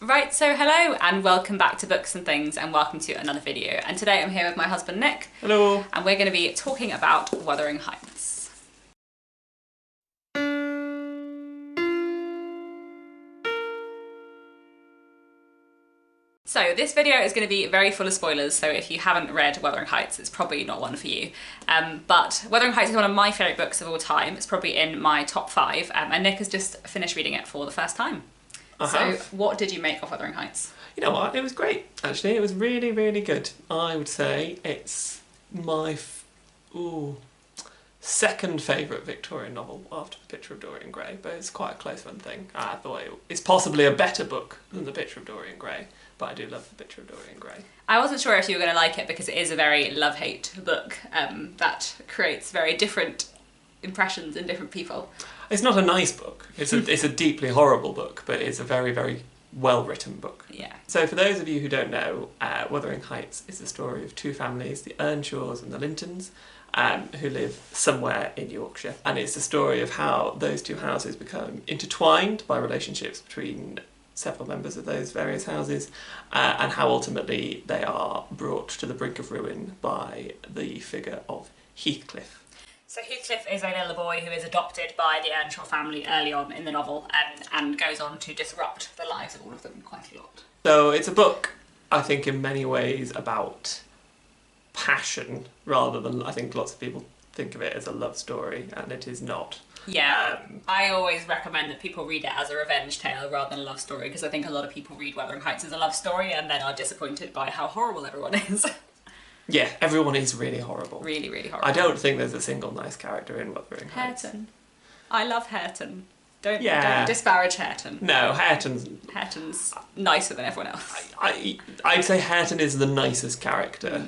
Right, so hello and welcome back to Books and Things and welcome to another video. And today I'm here with my husband Nick. Hello. And we're going to be talking about Wuthering Heights. So this video is going to be very full of spoilers, so if you haven't read Wuthering Heights, it's probably not one for you. But Wuthering Heights is one of my favourite books of all time. It's probably in my top 5, and Nick has just finished reading it for the first time. So what did you make of Wuthering Heights? You know what, it was great, actually. It was really, really good. I would say it's my second favourite Victorian novel after The Picture of Dorian Gray, but it's quite a close one thing. I thought it's possibly a better book than The Picture of Dorian Gray, but I do love The Picture of Dorian Gray. I wasn't sure if you were going to like it because it is a very love-hate book that creates very different impressions in different people. It's not a nice book. It's a deeply horrible book, but it's a very, very well-written book. Yeah. So for those of you who don't know, Wuthering Heights is the story of two families, the Earnshaws and the Lintons, who live somewhere in Yorkshire. And it's the story of how those two houses become intertwined by relationships between several members of those various houses, and how ultimately they are brought to the brink of ruin by the figure of Heathcliff. So Heathcliff is a little boy who is adopted by the Earnshaw family early on in the novel and goes on to disrupt the lives of all of them quite a lot. So it's a book, I think, in many ways about passion rather than, I think lots of people think of it as a love story, and it is not. Yeah, I always recommend that people read it as a revenge tale rather than a love story, because I think a lot of people read Wuthering Heights as a love story and then are disappointed by how horrible everyone is. Yeah, everyone is really horrible. Really, really horrible. I don't think there's a single nice character in Wuthering Heights. Hareton. I love Hareton. Don't disparage Hareton. No, Hareton's nicer than everyone else. I'd say Hareton is the nicest character,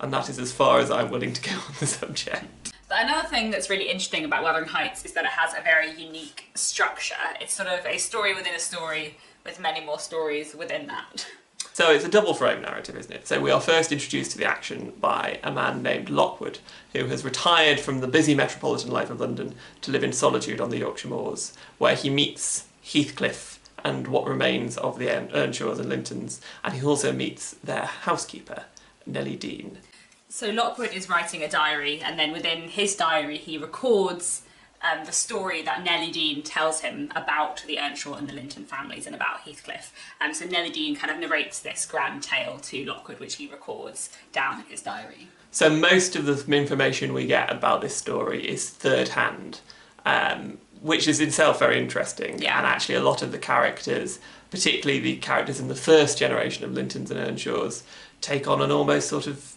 and that is as far as I'm willing to go on the subject. But another thing that's really interesting about Wuthering Heights is that it has a very unique structure. It's sort of a story within a story with many more stories within that. So it's a double frame narrative, isn't it? So we are first introduced to the action by a man named Lockwood, who has retired from the busy metropolitan life of London to live in solitude on the Yorkshire moors, where he meets Heathcliff and what remains of the Earnshaws and Lintons, and he also meets their housekeeper, Nelly Dean. So Lockwood is writing a diary, and then within his diary he records the story that Nelly Dean tells him about the Earnshaw and the Linton families and about Heathcliff. So Nelly Dean kind of narrates this grand tale to Lockwood, which he records down in his diary. So most of the information we get about this story is third hand, which is itself very interesting. Yeah. And actually a lot of the characters, particularly the characters in the first generation of Lintons and Earnshaws, take on an almost sort of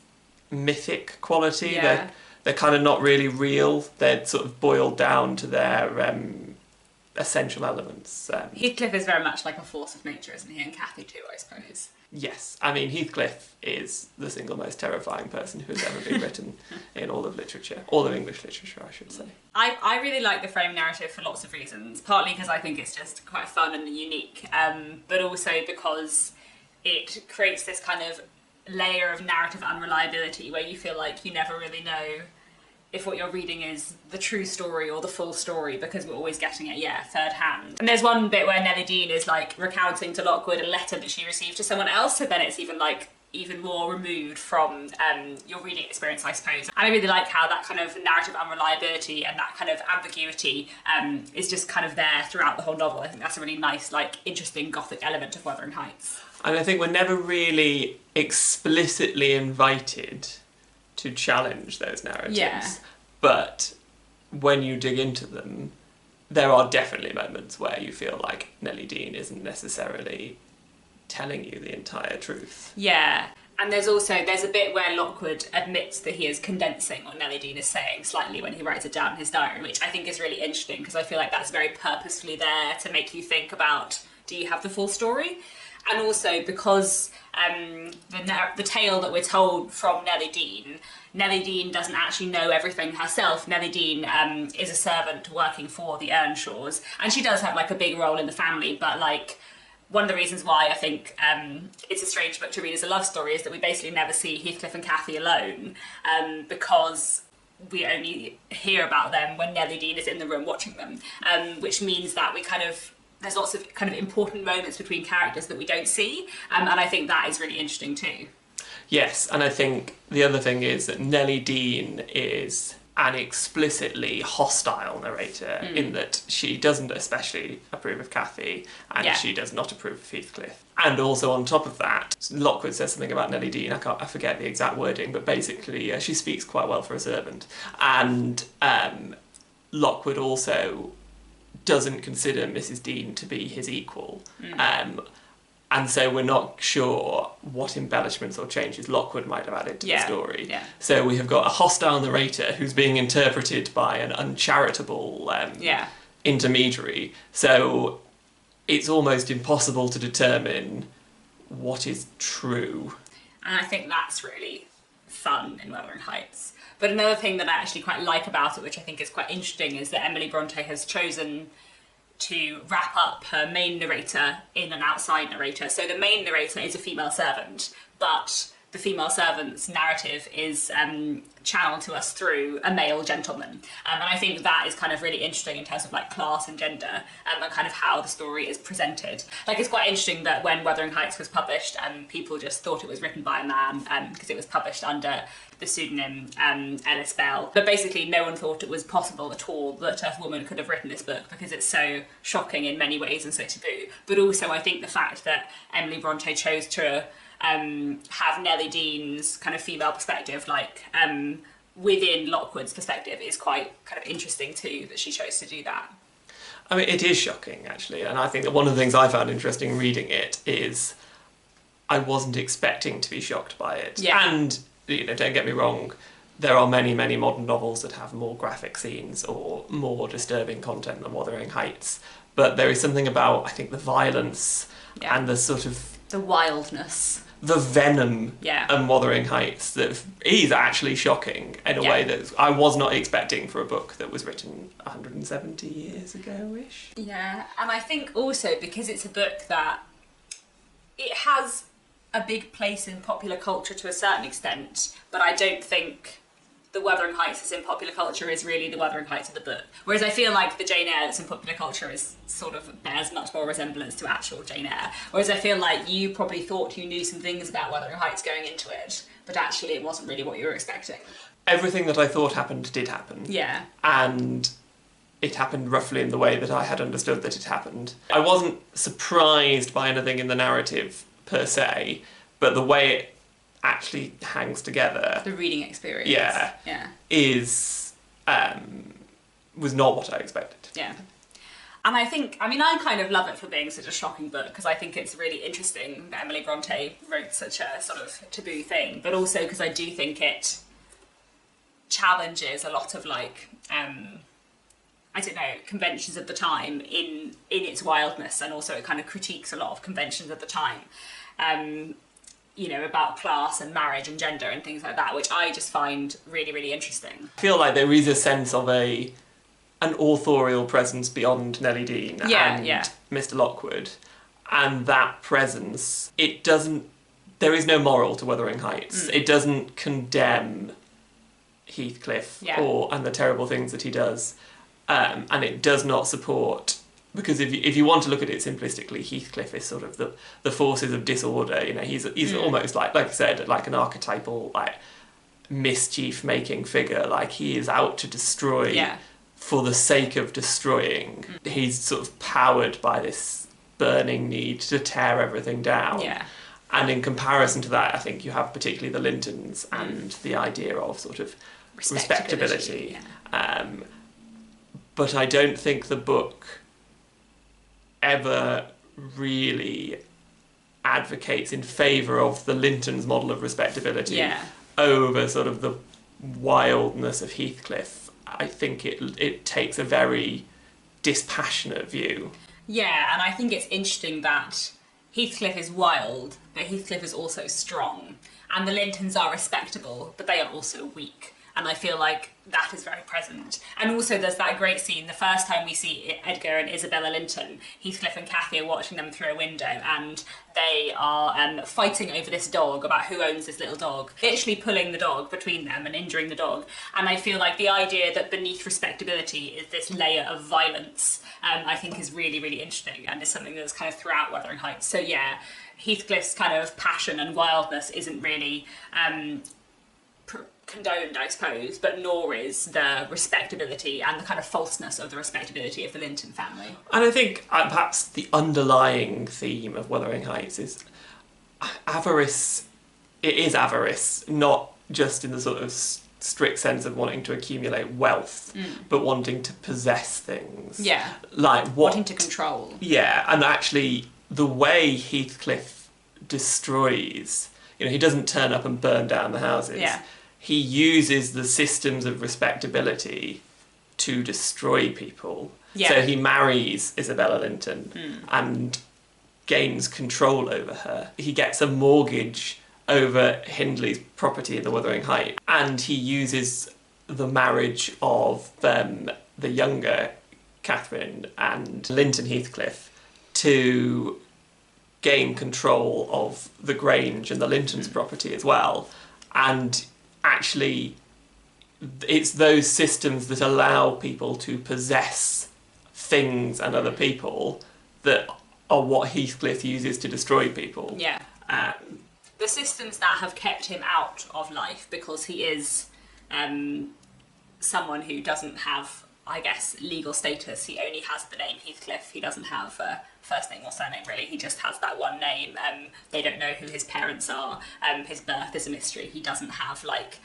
mythic quality. Yeah. They're kind of not really real. They're sort of boiled down to their essential elements. Heathcliff is very much like a force of nature, isn't he? And Cathy too, I suppose. Yes. I mean, Heathcliff is the single most terrifying person who has ever been written in all of literature. All of English literature, I should say. I really like the frame narrative for lots of reasons. Partly because I think it's just quite fun and unique, but also because it creates this kind of layer of narrative unreliability where you feel like you never really know if what you're reading is the true story or the full story, because we're always getting it, third hand. And there's one bit where Nelly Dean is like recounting to Lockwood a letter that she received to someone else, so then it's even more removed from your reading experience, I suppose. And I really like how that kind of narrative unreliability and that kind of ambiguity is just kind of there throughout the whole novel. I think that's a really nice, interesting Gothic element of Wuthering Heights. And I think we're never really explicitly invited to challenge those narratives. Yeah. But when you dig into them, there are definitely moments where you feel like Nelly Dean isn't necessarily telling you the entire truth. Yeah. And there's a bit where Lockwood admits that he is condensing what Nelly Dean is saying slightly when he writes it down in his diary, which I think is really interesting because I feel like that's very purposefully there to make you think about, do you have the full story? And also because the tale that we're told from Nelly Dean doesn't actually know everything herself. Nelly Dean is a servant working for the Earnshaws, and she does have a big role in the family, but one of the reasons why I think it's a strange book to read as a love story is that we basically never see Heathcliff and Cathy alone, because we only hear about them when Nelly Dean is in the room watching them, which means that there's lots of kind of important moments between characters that we don't see, and I think that is really interesting too. Yes, and I think the other thing is that Nelly Dean is an explicitly hostile narrator in that she doesn't especially approve of Cathy, and she does not approve of Heathcliff. And also on top of that, Lockwood says something about Nelly Dean, I forget the exact wording, but basically she speaks quite well for a servant. And Lockwood also doesn't consider Mrs. Dean to be his equal. And so we're not sure what embellishments or changes Lockwood might have added to the story. Yeah. So we have got a hostile narrator who's being interpreted by an uncharitable intermediary. So it's almost impossible to determine what is true. And I think that's really fun in Wuthering Heights. But another thing that I actually quite like about it, which I think is quite interesting, is that Emily Bronte has chosen to wrap up her main narrator in an outside narrator. So the main narrator is a female servant, but the female servant's narrative is channeled to us through a male gentleman. And I think that is kind of really interesting in terms of like class and gender, and kind of how the story is presented. Like, it's quite interesting that when Wuthering Heights was published, people just thought it was written by a man because it was published under the pseudonym Ellis Bell. But basically no one thought it was possible at all that a woman could have written this book, because it's so shocking in many ways and so taboo. But also I think the fact that Emily Bronte chose to have Nelly Dean's kind of female perspective, like within Lockwood's perspective, is quite kind of interesting too, that she chose to do that. I mean, it is shocking, actually, and I think that one of the things I found interesting reading it is I wasn't expecting to be shocked by it. Yeah. And, you know, don't get me wrong, there are many, many modern novels that have more graphic scenes or more disturbing content than Wuthering Heights, but there is something about, I think, the violence and the sort of... the wildness. The venom and Wuthering Heights that is actually shocking in a way that I was not expecting for a book that was written 170 years ago-ish. Yeah, and I think also because it's a book that it has a big place in popular culture to a certain extent, but I don't think the Wuthering Heights that's in popular culture is really the Wuthering Heights of the book. Whereas I feel like the Jane Eyre that's in popular culture is sort of bears much more resemblance to actual Jane Eyre. Whereas I feel like you probably thought you knew some things about Wuthering Heights going into it, but actually it wasn't really what you were expecting. Everything that I thought happened did happen. Yeah. And it happened roughly in the way that I had understood that it happened. I wasn't surprised by anything in the narrative per se, but the way it actually hangs together, the reading experience, was not what I expected. Yeah. And I think, I mean, I kind of love it for being such a shocking book, because I think it's really interesting that Emily Bronte wrote such a sort of taboo thing, but also because I do think it challenges a lot of like I don't know, conventions of the time in its wildness, and also it kind of critiques a lot of conventions of the time. You know, about class and marriage and gender and things like that, which I just find really, really interesting. I feel like there is a sense of an authorial presence beyond Nelly Dean and Mr. Lockwood, and that presence, there is no moral to Wuthering Heights. It doesn't condemn Heathcliff and the terrible things that he does, and it does not support... Because if you want to look at it simplistically, Heathcliff is sort of the forces of disorder. You know, he's almost like I said, like an archetypal, like, mischief-making figure. Like, he is out to destroy for the sake of destroying. He's sort of powered by this burning need to tear everything down. Yeah. And in comparison to that, I think you have particularly the Lintons and the idea of sort of respectability. But I don't think the book ever really advocates in favour of the Lintons' model of respectability over sort of the wildness of Heathcliff. I think it takes a very dispassionate view. Yeah, and I think it's interesting that Heathcliff is wild, but Heathcliff is also strong. And the Lintons are respectable, but they are also weak. And I feel like that is very present. And also there's that great scene, the first time we see Edgar and Isabella Linton, Heathcliff and Cathy are watching them through a window, and they are fighting over this dog, about who owns this little dog, literally pulling the dog between them and injuring the dog. And I feel like the idea that beneath respectability is this layer of violence, I think is really, really interesting, and is something that's kind of throughout Wuthering Heights. So yeah, Heathcliff's kind of passion and wildness isn't really condoned, I suppose, but nor is the respectability and the kind of falseness of the respectability of the Linton family. And I think perhaps the underlying theme of Wuthering Heights is avarice. It is avarice, not just in the sort of strict sense of wanting to accumulate wealth, but wanting to possess things. Yeah. Like wanting to control. Yeah, and actually the way Heathcliff destroys, he doesn't turn up and burn down the houses. Yeah. He uses the systems of respectability to destroy people. Yeah. So he marries Isabella Linton and gains control over her. He gets a mortgage over Hindley's property in the Wuthering Heights, and he uses the marriage of the younger Catharine and Linton Heathcliff to gain control of the Grange and the Linton's property as well. And actually, it's those systems that allow people to possess things and other people that are what Heathcliff uses to destroy people. Yeah. The systems that have kept him out of life, because he is someone who doesn't have, I guess, legal status. He only has the name Heathcliff. He doesn't have first name or surname, really. He just has that one name. They don't know who his parents are. His birth is a mystery. He doesn't have, like,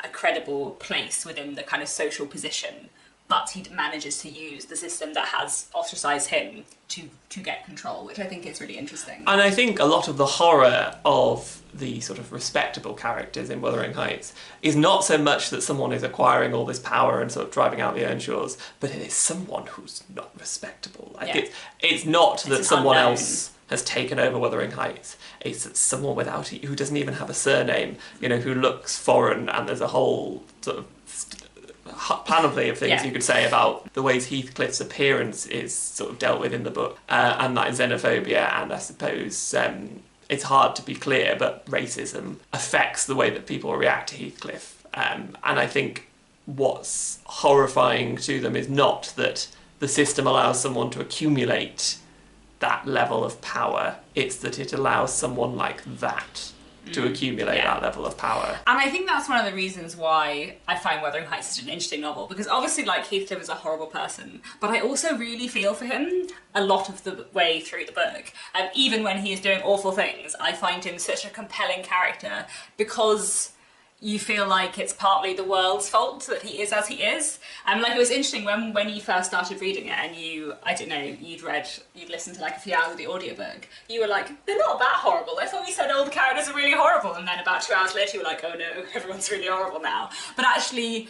a credible place within the kind of social position, but he manages to use the system that has ostracised him to get control, which I think is really interesting. And I think a lot of the horror of the sort of respectable characters in Wuthering Heights is not so much that someone is acquiring all this power and sort of driving out the Earnshaws, but it is someone who's not respectable. Like it's not that someone else has taken over Wuthering Heights. It's that someone who doesn't even have a surname, who looks foreign, and there's a whole sort of panoply of things you could say about the ways Heathcliff's appearance is sort of dealt with in the book, and that xenophobia, and I suppose it's hard to be clear, but racism affects the way that people react to Heathcliff. And I think what's horrifying to them is not that the system allows someone to accumulate that level of power, it's that it allows someone like that to accumulate that level of power. And I think that's one of the reasons why I find Wuthering Heights such an interesting novel, because obviously, like, Heathcliff is a horrible person, but I also really feel for him a lot of the way through the book. And even when he is doing awful things, I find him such a compelling character, because you feel like it's partly the world's fault that he is as he is. And like, it was interesting when you first started reading it, and you'd listened to like a few hours of the audiobook, you were like, they're not that horrible. I thought we said all the characters are really horrible. And then about 2 hours later, you were like, oh no, everyone's really horrible now. But actually,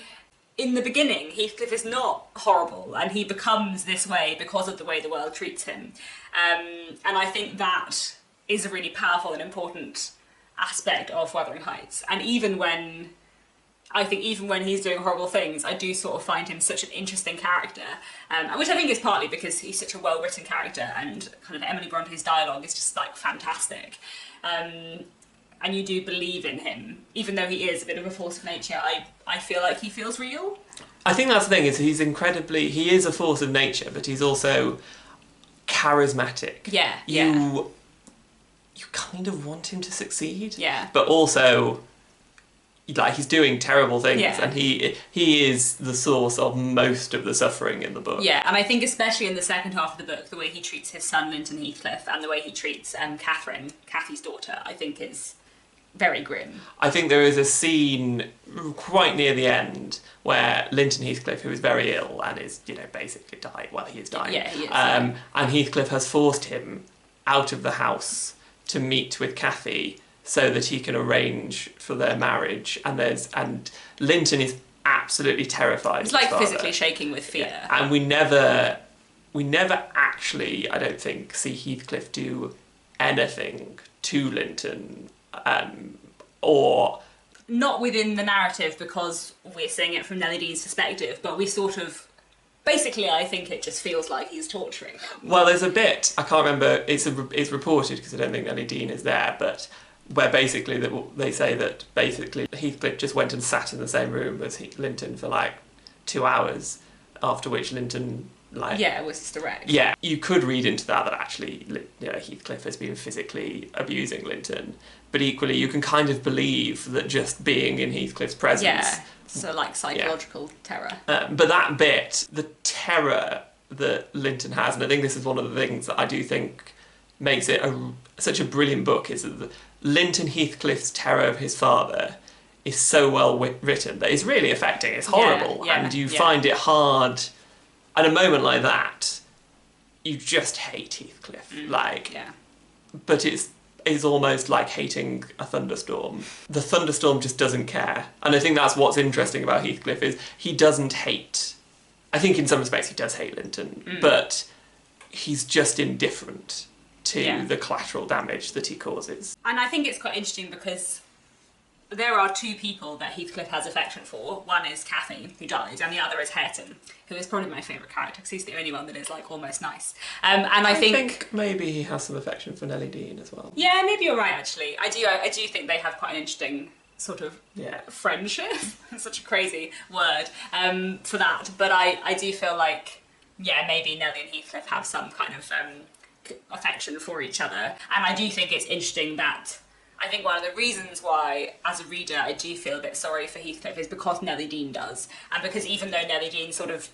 in the beginning, Heathcliff is not horrible, and he becomes this way because of the way the world treats him. And I think that is a really powerful and important aspect of Wuthering Heights. And even when he's doing horrible things, I do sort of find him such an interesting character, which I think is partly because he's such a well-written character, and kind of Emily Bronte's dialogue is just like fantastic. And you do believe in him, even though he is a bit of a force of nature. I feel like he feels real. I think that's the thing, is he is a force of nature, but he's also charismatic. You kind of want him to succeed. Yeah. But also, like, he's doing terrible things, and he is the source of most of the suffering in the book. Yeah, and I think especially in the second half of the book, the way he treats his son Linton Heathcliff and the way he treats Catherine, Cathy's daughter, I think is very grim. I think there is a scene quite near the end where Linton Heathcliff, who is very ill and is, basically dying. Well, he is dying. Yeah, he is. And Heathcliff has forced him out of the house to meet with Cathy so that he can arrange for their marriage, and Linton is absolutely terrified. He's like physically shaking with fear. Yeah. And we never actually, I don't think, see Heathcliff do anything to Linton, or not within the narrative because we're seeing it from Nelly Dean's perspective, but we sort of, basically I think it just feels like he's torturing him. Well, there's a bit, I can't remember, it's reported because I don't think Nelly Dean is there, but where basically they say that basically Heathcliff just went and sat in the same room as Linton for like 2 hours, after which Linton it was just a wreck. Yeah, you could read into that actually Heathcliff has been physically abusing Linton, but equally you can kind of believe that just being in Heathcliff's presence... Yeah, so like psychological terror. But that bit, the terror that Linton has, and I think this is one of the things that I do think makes it such a brilliant book, is that Linton Heathcliff's terror of his father is so well written that it's really affecting, it's horrible, and you find it hard... At a moment like that, you just hate Heathcliff, but it's almost like hating a thunderstorm. The thunderstorm just doesn't care, and I think that's what's interesting about Heathcliff is he doesn't hate. I think in some respects he does hate Linton, but he's just indifferent to the collateral damage that he causes. And I think it's quite interesting because there are two people that Heathcliff has affection for. One is Catharine, who died, and the other is Hareton, who is probably my favourite character because he's the only one that is like almost nice. And I think maybe he has some affection for Nelly Dean as well. Yeah, maybe you're right. Actually, I do think they have quite an interesting sort of friendship. Such a crazy word for that, but I do feel like maybe Nelly and Heathcliff have some kind of affection for each other, and I do think it's interesting that. I think one of the reasons why, as a reader, I do feel a bit sorry for Heathcliff is because Nelly Dean does. And because even though Nelly Dean sort of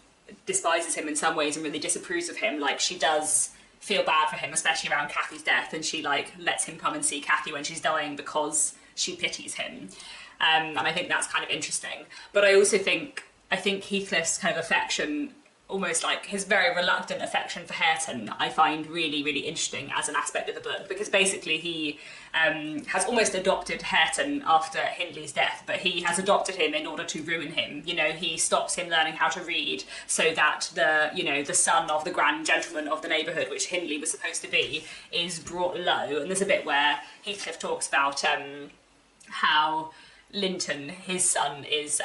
despises him in some ways and really disapproves of him, like, she does feel bad for him, especially around Cathy's death, and she, like, lets him come and see Cathy when she's dying because she pities him. And I think that's kind of interesting. But I also think Heathcliff's kind of affection, almost like his very reluctant affection for Hareton, I find really, really interesting as an aspect of the book, because basically he has almost adopted Hareton after Hindley's death, but he has adopted him in order to ruin him. You know, he stops him learning how to read so that the son of the grand gentleman of the neighbourhood, which Hindley was supposed to be, is brought low. And there's a bit where Heathcliff talks about how Linton, his son, is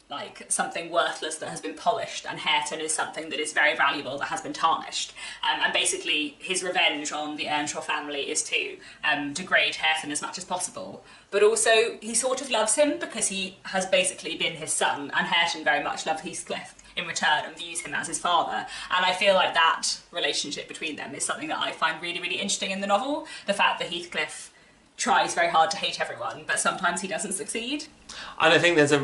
like something worthless that has been polished, and Hareton is something that is very valuable that has been tarnished. And basically his revenge on the Earnshaw family is to degrade Hareton as much as possible. But also he sort of loves him because he has basically been his son, and Hareton very much loves Heathcliff in return and views him as his father. And I feel like that relationship between them is something that I find really, really interesting in the novel. The fact that Heathcliff tries very hard to hate everyone, but sometimes he doesn't succeed. And I think there's a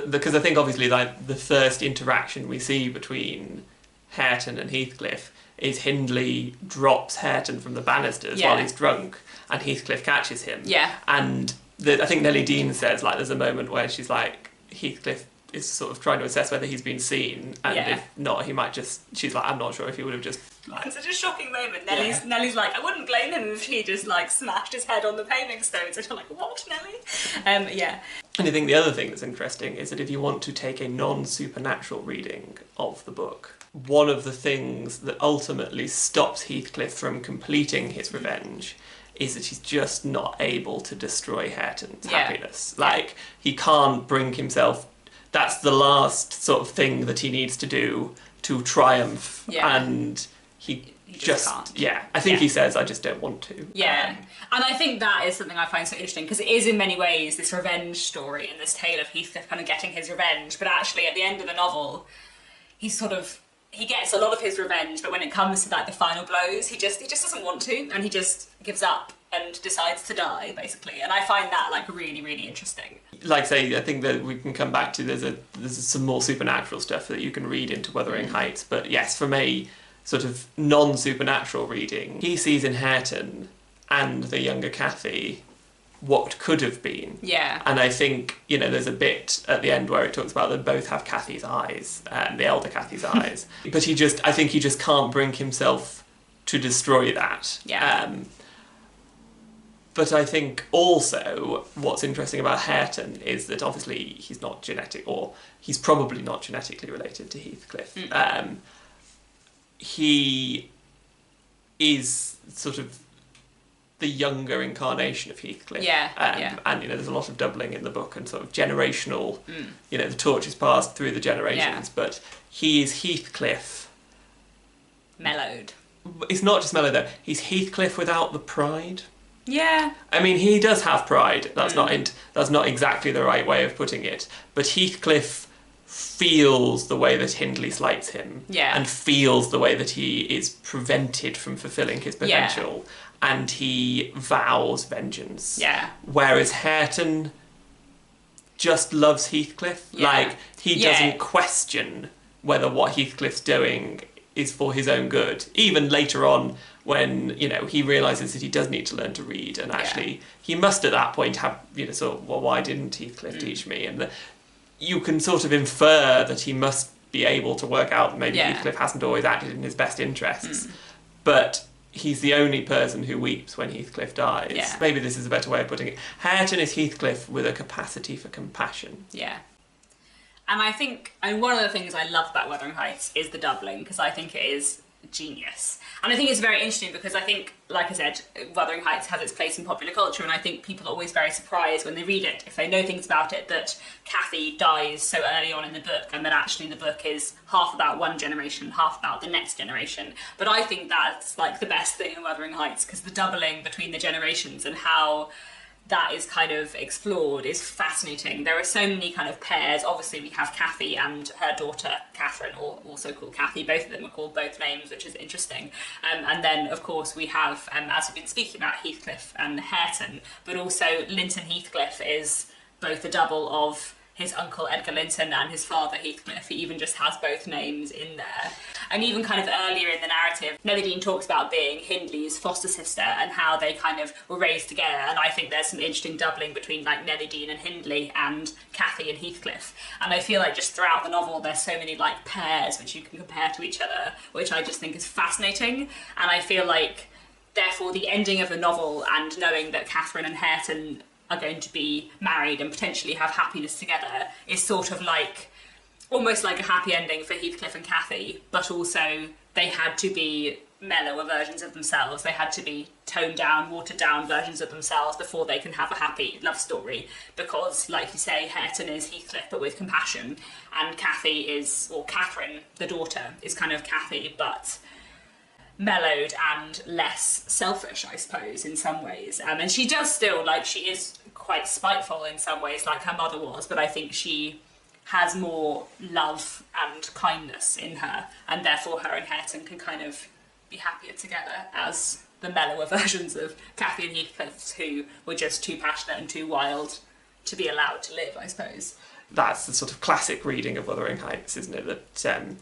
because I think obviously like the first interaction we see between Hareton and Heathcliff is Hindley drops Hareton from the banisters while he's drunk, and Heathcliff catches him. Yeah. And I think Nelly Dean says, like, there's a moment where she's like, Heathcliff is sort of trying to assess whether he's been seen, and if not, he might just. She's like, I'm not sure if he would have just. Like, it's such a shocking moment. Nelly's like, I wouldn't blame him if he just like smashed his head on the paving stones. And you're like, what, Nelly? And I think the other thing that's interesting is that if you want to take a non-supernatural reading of the book, one of the things that ultimately stops Heathcliff from completing his revenge is that he's just not able to destroy Hareton's happiness. Like, he can't bring himself. That's the last sort of thing that he needs to do to triumph, and he just can't. I think he says, I just don't want to. And I think that is something I find so interesting, because it is in many ways this revenge story and this tale of Heathcliff kind of getting his revenge, but actually at the end of the novel he gets a lot of his revenge, but when it comes to like the final blows, he just doesn't want to, and he just gives up and decides to die, basically. And I find that like really, really interesting. Like say, I think that we can come back to there's some more supernatural stuff that you can read into Wuthering Heights, but yes, from a sort of non-supernatural reading, he sees in Hareton and the younger Cathy what could have been. Yeah. And I think, there's a bit at the end where it talks about them both have Cathy's eyes, the elder Cathy's eyes. But I think he just can't bring himself to destroy that. Yeah. But I think also what's interesting about Hareton is that obviously he's not genetic, or he's probably not genetically related to Heathcliff. He is sort of the younger incarnation of Heathcliff. Yeah. And, there's a lot of doubling in the book and sort of generational, the torch is passed through the generations, but he is Heathcliff. Mellowed. It's not just mellow, though. He's Heathcliff without the pride. Yeah. I mean, he does have pride. That's not exactly the right way of putting it. But Heathcliff feels the way that Hindley slights him. Yeah. And feels the way that he is prevented from fulfilling his potential. Yeah. And he vows vengeance. Yeah. Whereas Hareton just loves Heathcliff. Yeah. Like, he doesn't question whether what Heathcliff's doing is for his own good. Even later on, when, he realises that he does need to learn to read, and actually he must at that point have, why didn't Heathcliff teach me? And you can sort of infer that he must be able to work out that maybe Heathcliff hasn't always acted in his best interests. But he's the only person who weeps when Heathcliff dies. Yeah. Maybe this is a better way of putting it. Hareton is Heathcliff with a capacity for compassion. Yeah. And I think, one of the things I love about Wuthering Heights is the doubling, because I think it is genius. And I think it's very interesting because I think, like I said, Wuthering Heights has its place in popular culture, and I think people are always very surprised when they read it, if they know things about it, that Cathy dies so early on in the book, and that actually the book is half about one generation, half about the next generation. But I think that's like the best thing in Wuthering Heights, because the doubling between the generations and how that is kind of explored is fascinating. There are so many kind of pairs. Obviously we have Cathy and her daughter Catharine, or also called Cathy. Both of them are called both names, which is interesting. And then of course we have, as we've been speaking about, Heathcliff and Hareton, but also Linton Heathcliff is both a double of his uncle Edgar Linton and his father Heathcliff. He even just has both names in there. And even kind of earlier in the narrative, Nelly Dean talks about being Hindley's foster sister and how they kind of were raised together. And I think there's some interesting doubling between like Nelly Dean and Hindley and Cathy and Heathcliff. And I feel like just throughout the novel, there's so many like pairs which you can compare to each other, which I just think is fascinating. And I feel like, therefore, the ending of the novel and knowing that Catherine and Hareton are going to be married and potentially have happiness together is sort of like, almost like a happy ending for Heathcliff and Cathy, but also they had to be mellower versions of themselves. They had to be toned down, watered down versions of themselves before they can have a happy love story. Because, like you say, Hareton is Heathcliff but with compassion, and Cathy is, or Catherine, the daughter, is kind of Cathy but mellowed and less selfish, I suppose, in some ways. And she does still, like, she is quite spiteful in some ways, like her mother was, but I think she has more love and kindness in her, and therefore her and Hareton can kind of be happier together as the mellower versions of Cathy and Heathcliff, who were just too passionate and too wild to be allowed to live, I suppose. That's the sort of classic reading of Wuthering Heights, isn't it? That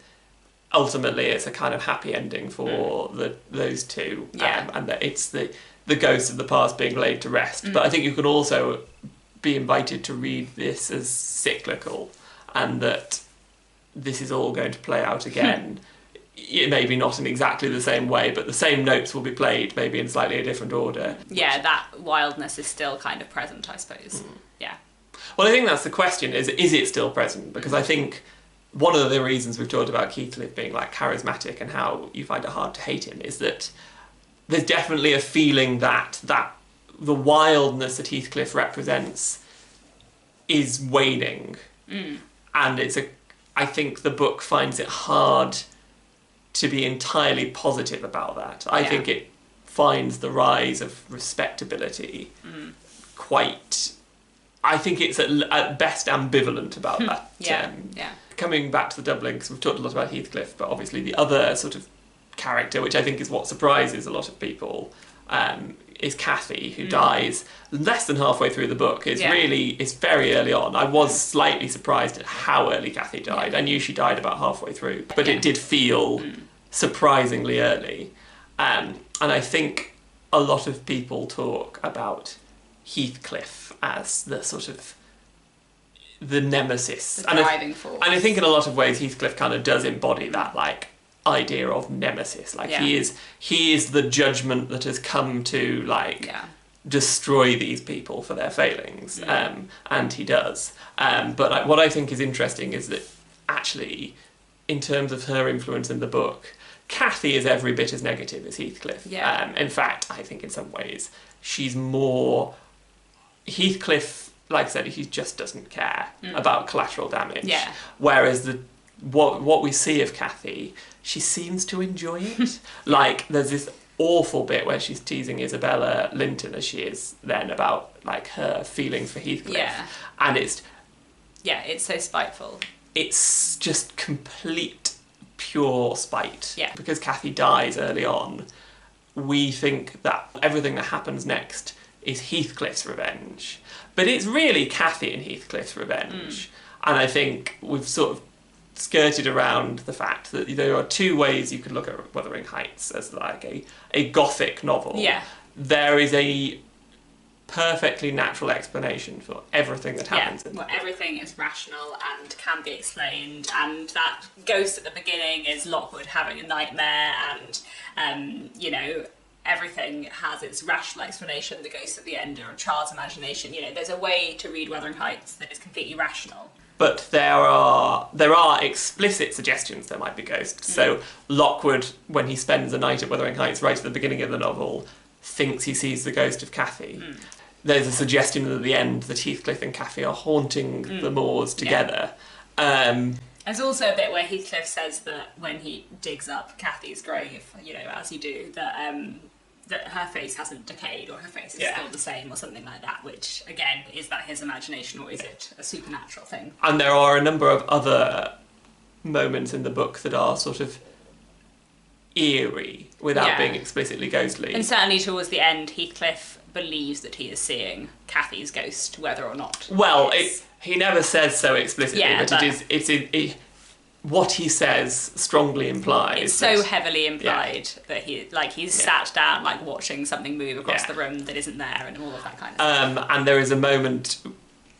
ultimately it's a kind of happy ending for those two, and that it's the ghosts of the past being laid to rest. But I think you can also be invited to read this as cyclical, and that this is all going to play out again. It maybe not in exactly the same way, but the same notes will be played, maybe in slightly a different order. Yeah, that wildness is still kind of present, I suppose. Yeah. Well, I think that's the question, is it still present? Because I think one of the reasons we've talked about Heathcliff being like charismatic and how you find it hard to hate him is that there's definitely a feeling that the wildness that Heathcliff represents is waning. And I think the book finds it hard to be entirely positive about that. I think it finds the rise of respectability quite... I think it's at best ambivalent about that. Coming back to the doubling, because we've talked a lot about Heathcliff, but obviously the other sort of character, which I think is what surprises a lot of people, is Cathy, who dies less than halfway through the book. It's very early on. I was slightly surprised at how early Cathy died. I knew she died about halfway through, but it did feel surprisingly early. And I think a lot of people talk about Heathcliff as the sort of the nemesis, the driving force. And I think in a lot of ways Heathcliff kind of does embody that like idea of nemesis. Like he is the judgment that has come to destroy these people for their failings, and he does. But what I think is interesting is that actually, in terms of her influence in the book, Cathy is every bit as negative as Heathcliff. Yeah. In fact, I think in some ways she's more... Heathcliff, like I said, he just doesn't care about collateral damage. Yeah. Whereas what we see of Cathy, she seems to enjoy it. Like, there's this awful bit where she's teasing Isabella Linton, as she is then, about like her feelings for Heathcliff. Yeah. And it's so spiteful. It's just complete, pure spite. Yeah. Because Cathy dies early on, we think that everything that happens next is Heathcliff's revenge. But it's really Cathy and Heathcliff's revenge. And I think we've sort of skirted around the fact that there are two ways you could look at Wuthering Heights as like a Gothic novel. Yeah. There is a perfectly natural explanation for everything that happens. Yeah, well, everything is rational and can be explained, and that ghost at the beginning is Lockwood having a nightmare, and everything has its rational explanation. The ghosts at the end are a child's imagination. There's a way to read Wuthering Heights that is completely rational. But there are explicit suggestions there might be ghosts. So Lockwood, when he spends a night at Wuthering Heights right at the beginning of the novel, thinks he sees the ghost of Cathy. There's a suggestion at the end that Heathcliff and Cathy are haunting the moors together. Yeah. There's also a bit where Heathcliff says that when he digs up Cathy's grave, as you do, that her face hasn't decayed, or her face is still the same, or something like that, which, again, is that his imagination, or is it a supernatural thing? And there are a number of other moments in the book that are sort of eerie, without being explicitly ghostly. And certainly towards the end, Heathcliff believes that he is seeing Cathy's ghost, whether or not. Well, he never says so explicitly, but what he says strongly implies. It's so heavily implied that he's sat down, like watching something move across the room that isn't there, and all of that kind of stuff. And there is a moment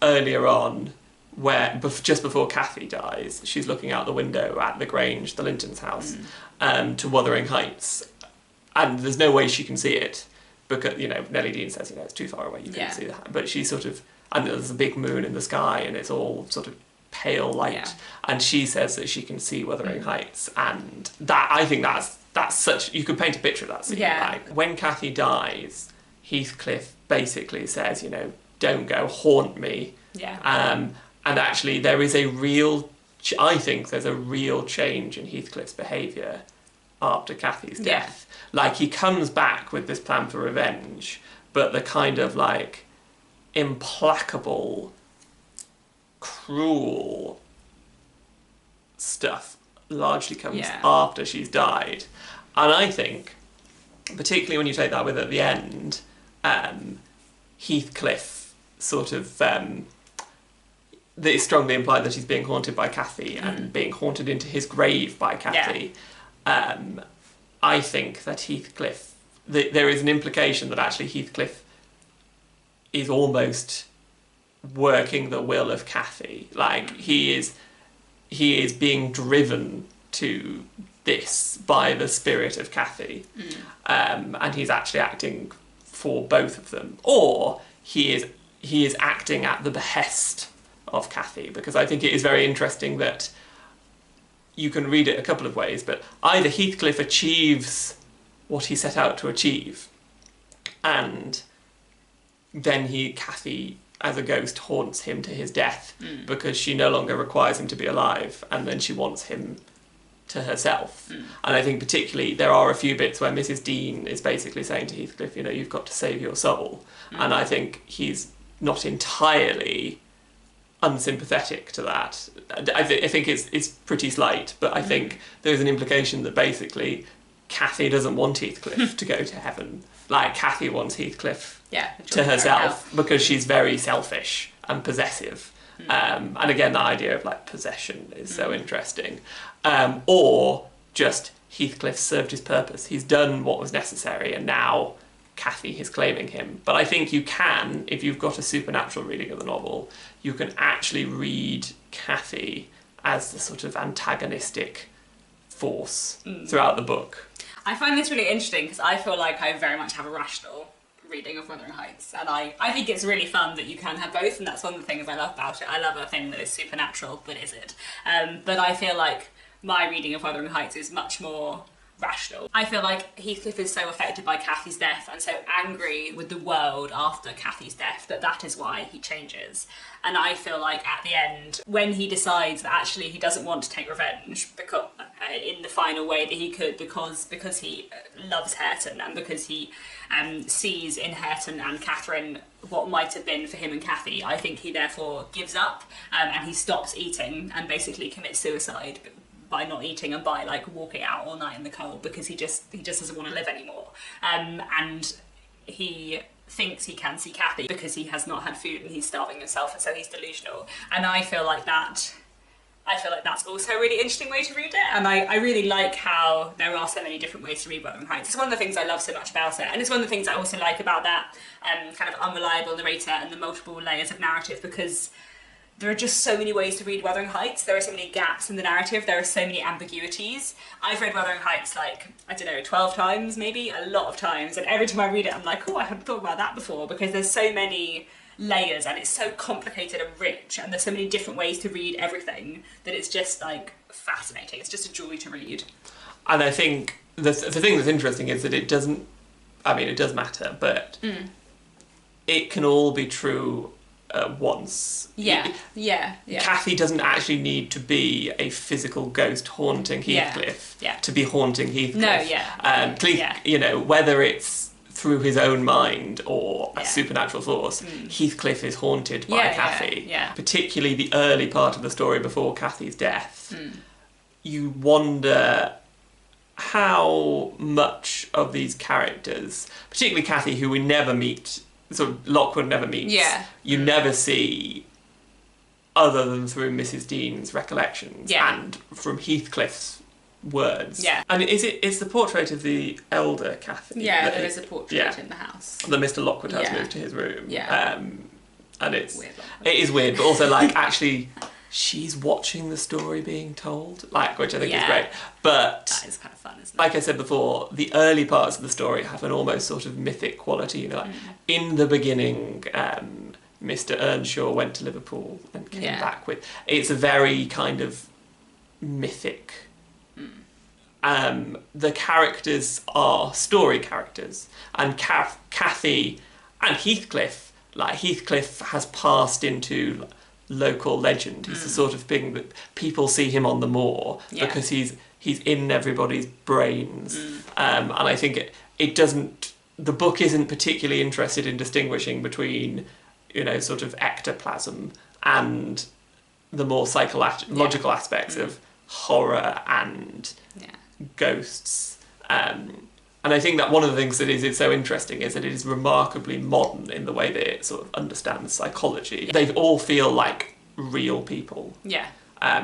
earlier on where, just before Cathy dies, she's looking out the window at the Grange, the Linton's house, to Wuthering Heights, and there's no way she can see it, because, Nelly Dean says, it's too far away, you can't see that. But she sort of, and there's a big moon in the sky, and it's all sort of pale light, and she says that she can see Wuthering Heights, and that, I think that's such, you could paint a picture of that scene. Like, when Cathy dies, Heathcliff basically says, don't go, haunt me. And actually there is I think there's a real change in Heathcliff's behaviour after Cathy's death. Like, he comes back with this plan for revenge, but the kind of like implacable, cruel stuff largely comes after she's died. And I think, particularly when you take that with at the end, Heathcliff sort of it's strongly implied that he's being haunted by Cathy and being haunted into his grave by Cathy. I think that Heathcliff, there is an implication that actually Heathcliff is almost working the will of Cathy. Like, he is being driven to this by the spirit of Cathy, and he's actually acting for both of them, or he is acting at the behest of Cathy, because I think it is very interesting that you can read it a couple of ways, but either Heathcliff achieves what he set out to achieve, and then Cathy as a ghost haunts him to his death because she no longer requires him to be alive, and then she wants him to herself. And I think particularly there are a few bits where Mrs. Dean is basically saying to Heathcliff, you've got to save your soul. And I think he's not entirely unsympathetic to that. I think it's pretty slight, but I think there's an implication that basically Cathy doesn't want Heathcliff to go to heaven. Like, Cathy wants Heathcliff to herself because she's very selfish and possessive. And again, the idea of like possession is so interesting. Or just Heathcliff served his purpose. He's done what was necessary, and now Cathy is claiming him. But I think you can, if you've got a supernatural reading of the novel, you can actually read Cathy as the sort of antagonistic force throughout the book. I find this really interesting because I feel like I very much have a rational reading of Wuthering Heights, and I think it's really fun that you can have both, and that's one of the things I love about it. I love a thing that is supernatural, but is it? But I feel like my reading of Wuthering Heights is much more rational. I feel like Heathcliff is so affected by Cathy's death and so angry with the world after Cathy's death that is why he changes. And I feel like at the end, when he decides that actually he doesn't want to take revenge because in the final way that he could, because he loves Hareton and because he sees in Hareton and Catharine what might have been for him and Cathy, I think he therefore gives up and he stops eating and basically commits suicide by not eating and by like walking out all night in the cold because he just doesn't want to live anymore. And he thinks he can see Cathy because he has not had food and he's starving himself, and so he's delusional. And I feel like that's also a really interesting way to read it, and I really like how there are so many different ways to read Wuthering Heights. It's one of the things I love so much about it, and it's one of the things I also like about that kind of unreliable narrator and the multiple layers of narrative, because there are just so many ways to read Wuthering Heights. There are so many gaps in the narrative. There are so many ambiguities. I've read Wuthering Heights 12 times, maybe, a lot of times. And every time I read it, I'm like, oh, I hadn't thought about that before, because there's so many layers and it's so complicated and rich and there's so many different ways to read everything that it's just fascinating. It's just a joy to read. And I think the thing that's interesting is that it does matter, but it can all be true at once. Yeah. Cathy doesn't actually need to be a physical ghost haunting Heathcliff to be haunting Heathcliff. Whether it's through his own mind or a supernatural force, Heathcliff is haunted by Cathy. Particularly the early part of the story before Cathy's death. You wonder how much of these characters, particularly Cathy, who we never meet, sort of Lockwood never meets, you never see other than through Mrs. Dean's recollections and from Heathcliff's words. And it's the portrait of the elder Cathy. There is a portrait in the house that Mr. Lockwood has moved to his room. And it is weird, but also actually she's watching the story being told, which I think is great. But that is kind of fun, isn't it? Like I said before, the early parts of the story have an almost sort of mythic quality. In the beginning, Mr. Earnshaw went to Liverpool and came back with. It's a very kind of mythic. The characters are story characters, and Cathy and Heathcliff. Heathcliff has passed into local legend. He's the sort of thing that people see him on the moor because he's in everybody's brains. And I think it doesn't. The book isn't particularly interested in distinguishing between, sort of ectoplasm and the more psychological aspects of horror and ghosts. And I think that one of the things that is so interesting is that it is remarkably modern in the way that it sort of understands psychology. They all feel like real people.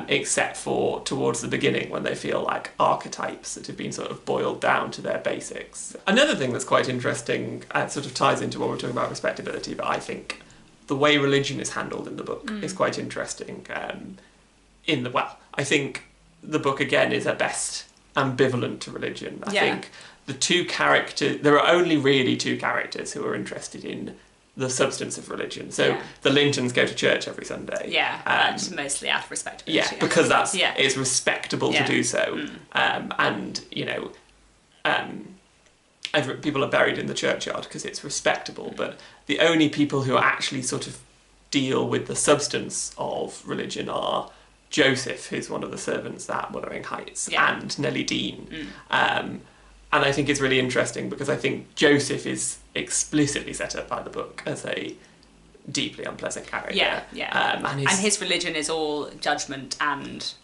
Except for towards the beginning when they feel like archetypes that have been sort of boiled down to their basics. Another thing that's quite interesting, sort of ties into what we're talking about respectability, but I think the way religion is handled in the book is quite interesting. I think the book again is at best ambivalent to religion. I think the two characters, there are only really two characters who are interested in the substance of religion. So the Lintons go to church every Sunday. And mostly out of respectability. Because it's respectable to do so. People are buried in the churchyard because it's respectable, but the only people who actually sort of deal with the substance of religion are Joseph, who's one of the servants at Wuthering Heights, and Nelly Dean. And I think it's really interesting because I think Joseph is explicitly set up by the book as a deeply unpleasant character. And his religion is all judgment and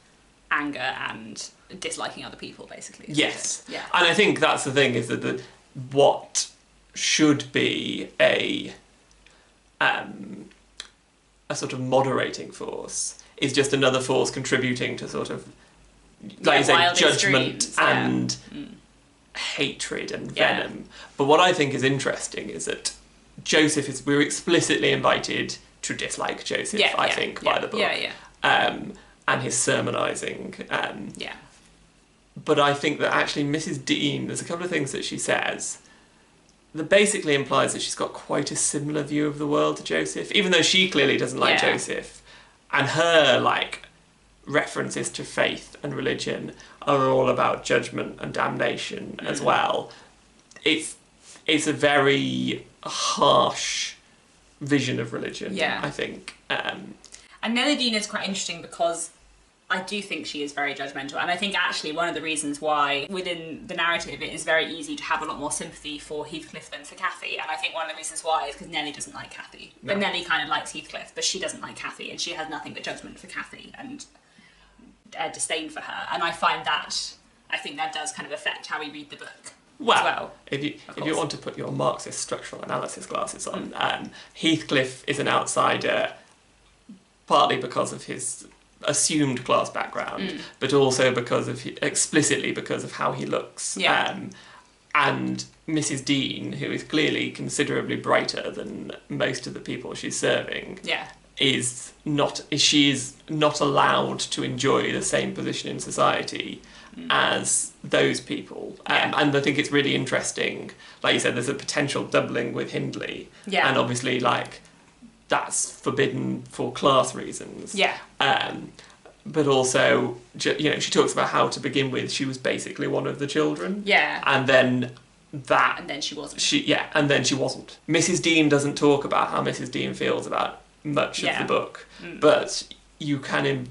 anger and disliking other people, basically. Yes. And I think that's the thing, is that what should be a sort of moderating force is just another force contributing to sort of, like you say, judgment and hatred and venom. But what I think is interesting is that we're explicitly invited to dislike Joseph, I think, by the book. And his sermonising. But I think that actually Mrs. Dean, there's a couple of things that she says that basically implies that she's got quite a similar view of the world to Joseph, even though she clearly doesn't like Joseph. And her, references to faith and religion are all about judgment and damnation as well. It's a very harsh vision of religion, I think. And Nelly Dean is quite interesting because I do think she is very judgmental, and I think actually one of the reasons why within the narrative it is very easy to have a lot more sympathy for Heathcliff than for Cathy, and I think one of the reasons why is because Nelly doesn't like Cathy. No. But Nelly kind of likes Heathcliff, but she doesn't like Cathy, and she has nothing but judgment for Cathy and disdain for her, and I think that does kind of affect how we read the book. Well, if you want to put your Marxist structural analysis glasses on, Heathcliff is an outsider partly because of his assumed class background, but also explicitly because of how he looks. And Mrs. Dean, who is clearly considerably brighter than most of the people she's serving, is not allowed to enjoy the same position in society as those people. And I think it's really interesting, like you said, there's a potential doubling with Hindley, and obviously that's forbidden for class reasons. But also, she talks about how to begin with she was basically one of the children. And then she wasn't. And then she wasn't. Mrs. Dean doesn't talk about how Mrs. Dean feels about much of the book, but you can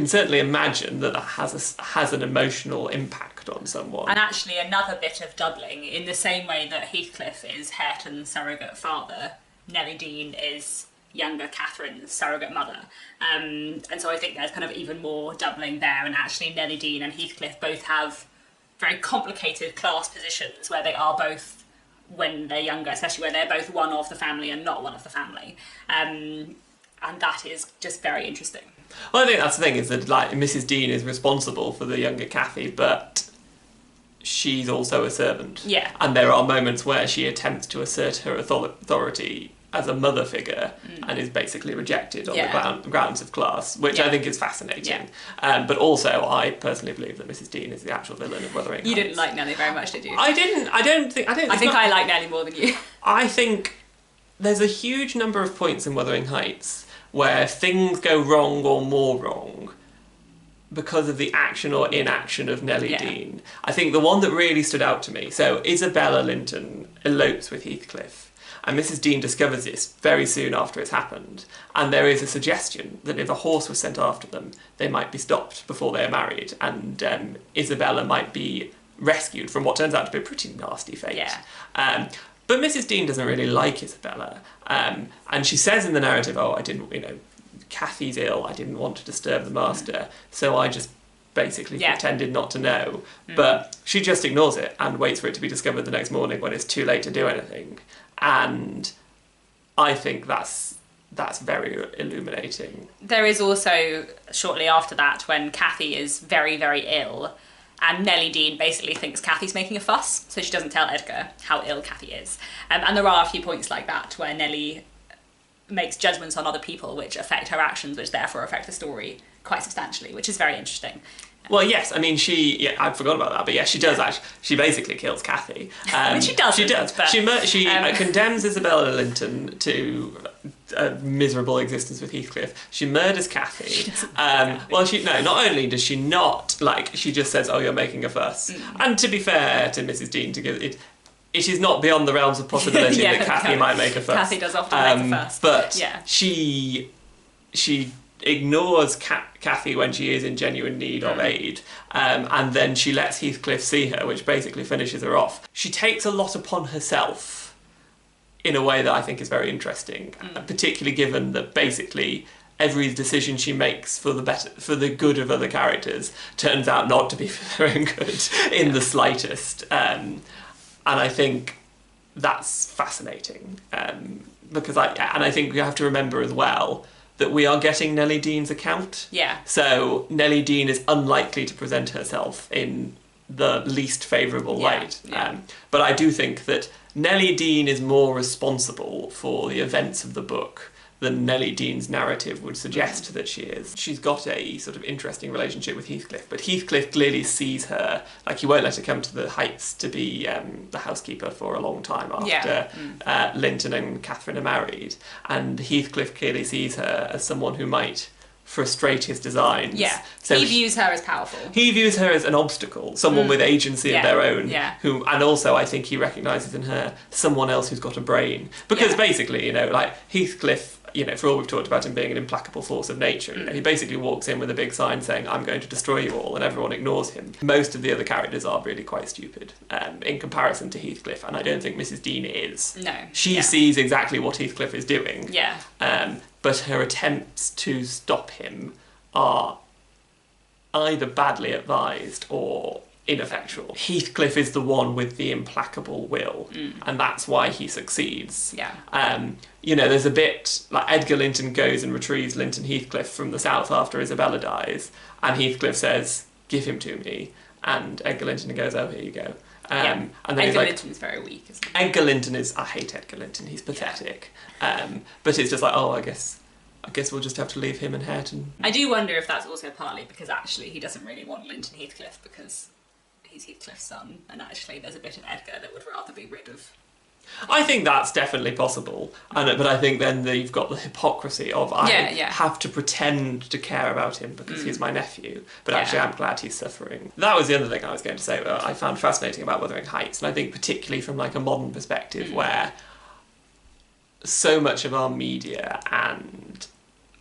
certainly imagine that has an emotional impact on someone. And actually another bit of doubling, in the same way that Heathcliff is Hareton's surrogate father, Nelly Dean is younger Catherine's surrogate mother. And so I think there's kind of even more doubling there, and actually Nelly Dean and Heathcliff both have very complicated class positions where they are both, when they're younger, especially where they're both one of the family and not one of the family. And that is just very interesting. Well, I think that's the thing, is that Mrs. Dean is responsible for the younger Cathy, but she's also a servant. And there are moments where she attempts to assert her authority as a mother figure and is basically rejected on the grounds of class, which I think is fascinating. But also, I personally believe that Mrs. Dean is the actual villain of Wuthering Heights. You didn't like Nelly very much, did you? I didn't. I think I like Nelly more than you. I think there's a huge number of points in Wuthering Heights where things go wrong or more wrong because of the action or inaction of Nelly Dean. I think the one that really stood out to me, so Isabella Linton elopes with Heathcliff, and Mrs. Dean discovers this very soon after it's happened, and there is a suggestion that if a horse was sent after them, they might be stopped before they are married, and Isabella might be rescued from what turns out to be a pretty nasty fate. But Mrs. Dean doesn't really like Isabella, and she says in the narrative, I didn't, Cathy's ill, I didn't want to disturb the master, so I just basically pretended not to know. But she just ignores it and waits for it to be discovered the next morning when it's too late to do anything. And I think that's very illuminating. There is also, shortly after that, when Cathy is very, very ill, and Nelly Dean basically thinks Cathy's making a fuss, so she doesn't tell Edgar how ill Cathy is. And there are a few points like that where Nelly makes judgments on other people which affect her actions, which therefore affect the story quite substantially, which is very interesting. Well, yes, I mean, I'd forgotten about that, but yes, she does actually, she basically kills Cathy. I mean, she doesn't. She does. But, she condemns Isabella Linton to a miserable existence with Heathcliff. She murders Cathy. She doesn't not only does she not, she just says, oh, you're making a fuss. And to be fair to Mrs. Dean, to give it is not beyond the realms of possibility that Cathy might make a fuss. Cathy does often make a fuss. But she ignores Cathy when she is in genuine need of aid, and then she lets Heathcliff see her, which basically finishes her off. She takes a lot upon herself in a way that I think is very interesting, particularly given that basically every decision she makes for the good of other characters turns out not to be for their own good in the slightest. And I think that's fascinating, because I think we have to remember as well that we are getting Nelly Dean's account. So Nelly Dean is unlikely to present herself in the least favourable light. But I do think that Nelly Dean is more responsible for the events of the book than Nelly Dean's narrative would suggest that she is. She's got a sort of interesting relationship with Heathcliff, but Heathcliff clearly sees her, he won't let her come to the Heights to be the housekeeper for a long time after Linton and Catharine are married, and Heathcliff clearly sees her as someone who might frustrate his designs. Yeah. So he views her as powerful. He views her as an obstacle, someone with agency of their own, who, and also I think he recognises in her someone else who's got a brain. Because basically, you know, like Heathcliff, you know, for all we've talked about him being an implacable force of nature, you know, he basically walks in with a big sign saying, I'm going to destroy you all, and everyone ignores him. Most of the other characters are really quite stupid in comparison to Heathcliff, and I don't think Mrs. Dean is. No. She sees exactly what Heathcliff is doing. Yeah. But her attempts to stop him are either badly advised or ineffectual. Heathcliff is the one with the implacable will, and that's why he succeeds. Yeah. You know, there's a bit like Edgar Linton goes and retrieves Linton Heathcliff from the south after Isabella dies, and Heathcliff says, give him to me, and Edgar Linton goes, oh, here you go. And then Edgar Linton is very weak, isn't he? Edgar Linton is, I hate Edgar Linton, he's pathetic. But it's just like, oh, I guess we'll just have to leave him and Hareton. I do wonder if that's also partly because actually he doesn't really want Linton Heathcliff because he's Heathcliff's son, and actually there's a bit of Edgar that would rather be rid of. I think that's definitely possible, but I think then you've got the hypocrisy of I have to pretend to care about him because he's my nephew, but actually I'm glad he's suffering. That was the other thing I was going to say I found fascinating about Wuthering Heights, and I think particularly from like a modern perspective where so much of our media and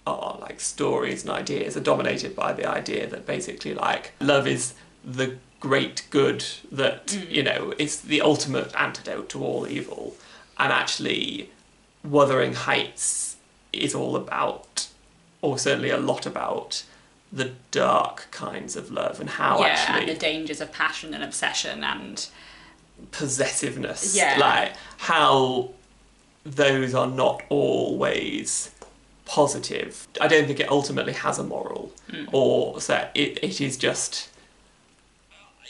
our like stories and ideas are dominated by the idea that basically like love is the great good that you know it's the ultimate antidote to all evil, and actually Wuthering Heights is all about, or certainly a lot about, the dark kinds of love and how actually and the dangers of passion and obsession and possessiveness, like how those are not always positive. I don't think it ultimately has a moral, or so it is just,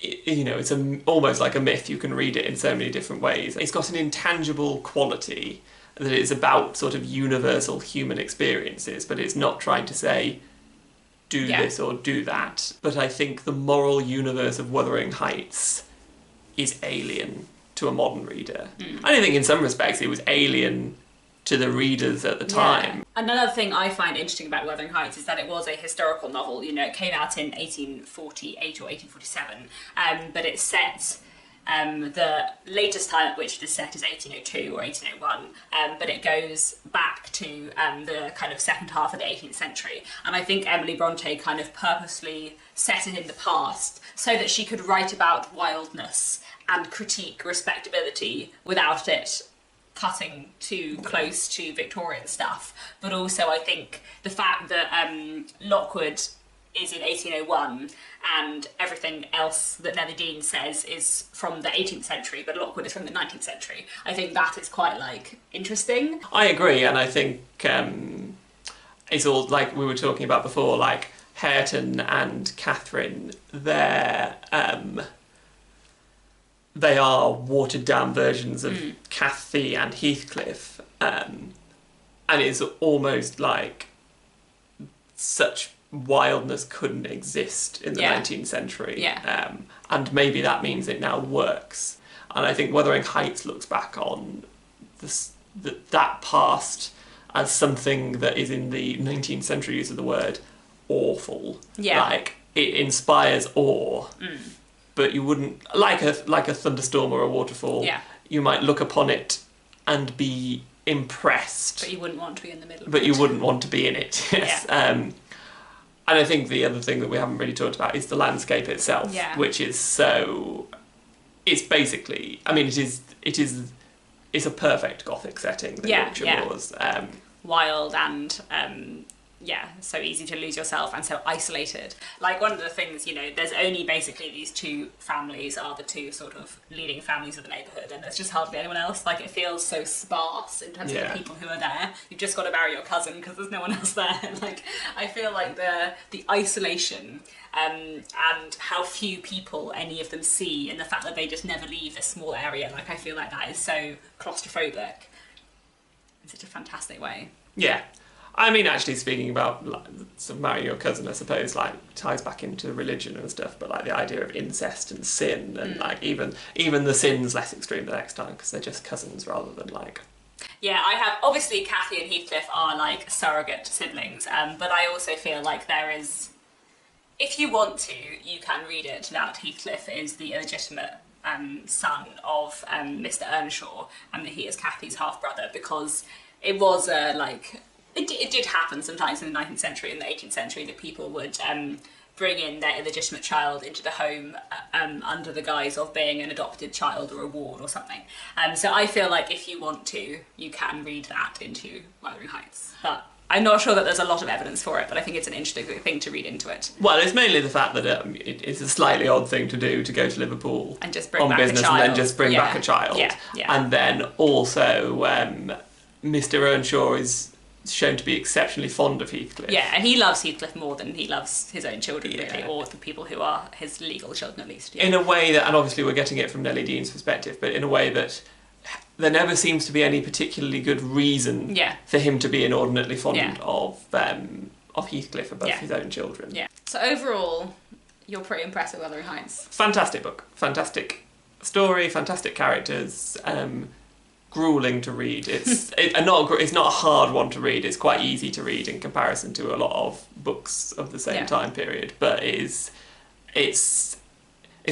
you know, it's almost like a myth. You can read it in so many different ways. It's got an intangible quality that is about sort of universal human experiences, but it's not trying to say, do this or do that. But I think the moral universe of Wuthering Heights is alien to a modern reader. I think in some respects it was alien to the readers at the time. Yeah. Another thing I find interesting about Wuthering Heights is that it was a historical novel. You know, it came out in 1848 or 1847, but it's set, the latest time at which it is set is 1802 or 1801, but it goes back to the kind of second half of the 18th century. And I think Emily Bronte kind of purposely set it in the past so that she could write about wildness and critique respectability without it cutting too close to Victorian stuff. But also I think the fact that Lockwood is in 1801 and everything else that Nelly Dean says is from the 18th century, but Lockwood is from the 19th century. I think that is quite like interesting. I agree, and I think it's all like we were talking about before, like Hareton and Catharine, they are watered-down versions of Cathy and Heathcliff, and it's almost like such wildness couldn't exist in the 19th century, and maybe that means it now works. And I think Wuthering Heights looks back on that past as something that is, in the 19th century use of the word, awful. Like, it inspires awe. But you wouldn't, like a thunderstorm or a waterfall, you might look upon it and be impressed. But you wouldn't want to be in the middle of it. But you wouldn't want to be in it, yes. And I think the other thing that we haven't really talked about is the landscape itself, which is so... It's basically... I mean, it's a perfect Gothic setting, the Yorkshire Moors. Wild and... so easy to lose yourself and so isolated. Like, one of the things, you know, there's only basically these two families are the two sort of leading families of the neighbourhood, and there's just hardly anyone else. Like, it feels so sparse in terms of the people who are there. You've just got to marry your cousin because there's no one else there. Like, I feel like the isolation and how few people any of them see, and the fact that they just never leave this small area, like, I feel like that is so claustrophobic in such a fantastic way. Yeah. I mean, actually, speaking about like, sort of marrying your cousin, I suppose, like, ties back into religion and stuff, but like the idea of incest and sin, and like even the sin's less extreme the next time because they're just cousins rather than like Yeah, I have, obviously Cathy and Heathcliff are like surrogate siblings, but I also feel like there is, if you want to, you can read it that Heathcliff is the illegitimate son of Mr. Earnshaw, and that he is Cathy's half-brother, because it was it did happen sometimes in the 19th century and the 18th century that people would bring in their illegitimate child into the home under the guise of being an adopted child or a ward or something. So I feel like if you want to, you can read that into Wuthering Heights. But I'm not sure that there's a lot of evidence for it, but I think it's an interesting thing to read into it. Well, it's mainly the fact that it's a slightly odd thing to do, to go to Liverpool and just bring on back business a child. and then just bring back a child. Yeah, yeah. And then also Mr. Earnshaw is shown to be exceptionally fond of Heathcliff. Yeah, and he loves Heathcliff more than he loves his own children, Yeah. really, or the people who are his legal children, at least. Yeah. In a way that, and obviously we're getting it from Nelly Dean's perspective, but in a way that there never seems to be any particularly good reason for him to be inordinately fond of Heathcliff above his own children. Yeah. So overall, you're pretty impressed with Wuthering Heights. Fantastic book. Fantastic story, fantastic characters, grueling to read. It's not a hard one to read. It's quite easy to read in comparison to a lot of books of the same time period, but it's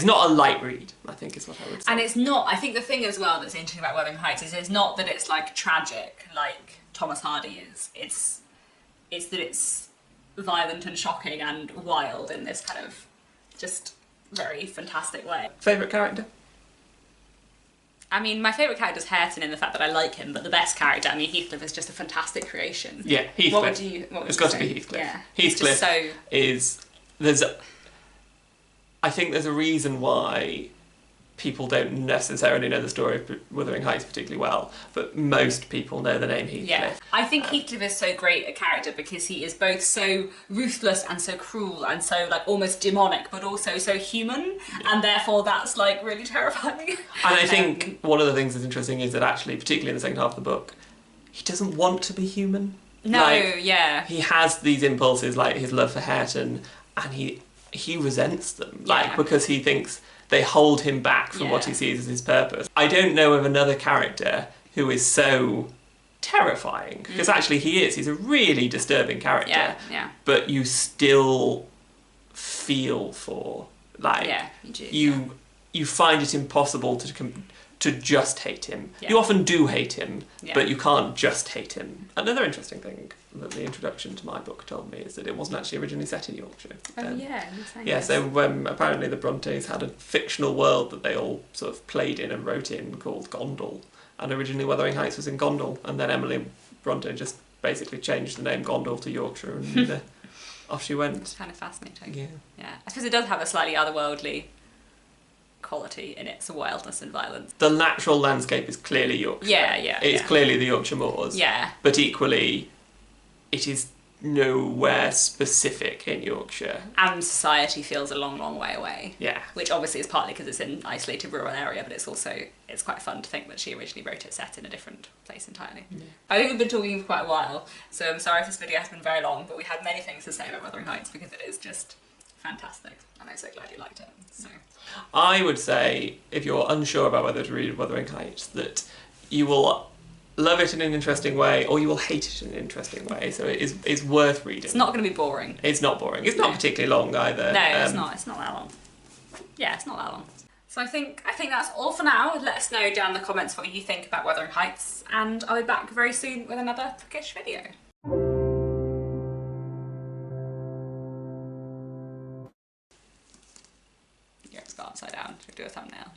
not a light read, I think is what I would say. And it's not, I think the thing as well that's interesting about Wuthering Heights is it's not that it's like tragic like Thomas Hardy is. It's that it's violent and shocking and wild in this kind of just very fantastic way. Favourite character? I mean, my favourite character is Hareton in the fact that I like him, but the best character, I mean, Heathcliff is just a fantastic creation. Yeah, Heathcliff. What would it's you got say? to be Heathcliff. Yeah. Heathcliff I think there's a reason why people don't necessarily know the story of Wuthering Heights particularly well, but most people know the name Heathcliff. Yeah, I think Heathcliff is so great a character because he is both so ruthless and so cruel and so like almost demonic, but also so human, and therefore that's like really terrifying. And I think one of the things that's interesting is that actually, particularly in the second half of the book, he doesn't want to be human. No, he has these impulses like his love for Hareton, and he resents them, because he thinks they hold him back from what he sees as his purpose. I don't know of another character who is so terrifying, because actually he's a really disturbing character, but you still feel for, you find it impossible to just hate him. You often do hate him, but you can't just hate him. Another interesting thing that the introduction to my book told me is that it wasn't actually originally set in Yorkshire. So apparently the Brontes had a fictional world that they all sort of played in and wrote in called Gondal, and originally Wuthering Heights was in Gondal, and then Emily Bronte just basically changed the name Gondal to Yorkshire, and off she went. It's kind of fascinating. Yeah. I suppose it does have a slightly otherworldly quality in its wildness and violence. The natural landscape is clearly Yorkshire. It's clearly the Yorkshire moors. But equally, it is nowhere specific in Yorkshire. And society feels a long, long way away. Yeah. Which obviously is partly because it's in an isolated rural area, but it's quite fun to think that she originally wrote it set in a different place entirely. Yeah. I think we've been talking for quite a while, so I'm sorry if this video has been very long, but we had many things to say about Wuthering Heights because it is just fantastic, and I'm so glad you liked it. So I would say, if you're unsure about whether to read Wuthering Heights, that you will love it in an interesting way, or you will hate it in an interesting way. So it's worth reading. It's not going to be boring. It's not boring. It's not particularly long either. No, it's not. It's not that long. Yeah, it's not that long. So I think that's all for now. Let us know down in the comments what you think about Wuthering Heights, and I'll be back very soon with another bookish video. Yeah, it's got upside down. Should we do a thumbnail?